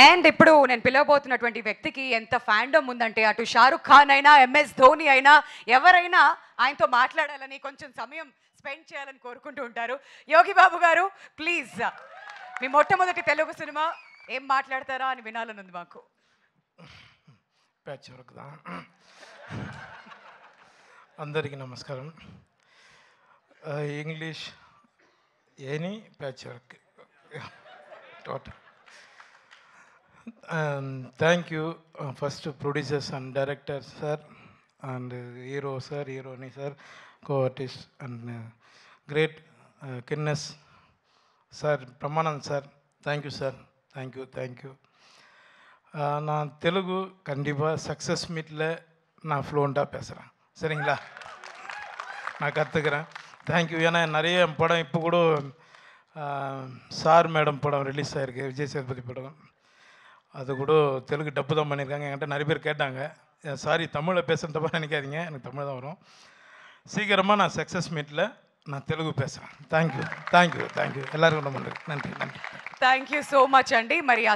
And ఇప్పుడు నేను పిలవబోతున్నటువంటి వ్యక్తికి ఎంత ఫ్యాండమ్ ఉందంటే అటు షారుఖ్ ఖాన్ అయినా ఎంఎస్ ధోని అయినా ఎవరైనా ఆయనతో మాట్లాడాలని కొంచెం సమయం స్పెండ్ చేయాలని కోరుకుంటూ ఉంటారు. యోగి బాబు గారు ప్లీజ్ మీ మొట్టమొదటి తెలుగు సినిమా ఏం మాట్లాడతారా అని వినాలని ఉంది మాకు. అందరికీ నమస్కారం. ఇంగ్లీష్ ఏని patch work total. Thank you first producers and directors sir and hero sir, heroine sir, co-artist and great Kinnes sir, Pramanand sir, thank you sir, thank you. நான் தெலுங்கு கண்டிப்பாக சக்ஸஸ் மீட்டில் நான் ஃப்ளூவெண்ட்டாக பேசுகிறேன், சரிங்களா? நான் கற்றுக்கிறேன். தேங்க்யூ. ஏன்னா நிறைய படம் இப்போ கூட சார் மேடம் படம் ரிலீஸ் ஆகிருக்கு, விஜய் சேதுபதி படம். அது கூட தெலுங்கு டப்பு தான் பண்ணியிருக்காங்க. என்கிட்ட நிறைய பேர் கேட்டாங்க, சாரி தமிழில் பேசுகிற தப்பாக நினைக்காதீங்க, எனக்கு தமிழ் தான் வரும். சீக்கிரமாக நான் சக்ஸஸ் மீட்டில் நான் தெலுங்கு பேசுகிறேன். தேங்க்யூ. எல்லாருக்கும் ரொம்ப நன்றி. థ్యాంక్ యూ సో మచ్ అండి. మరి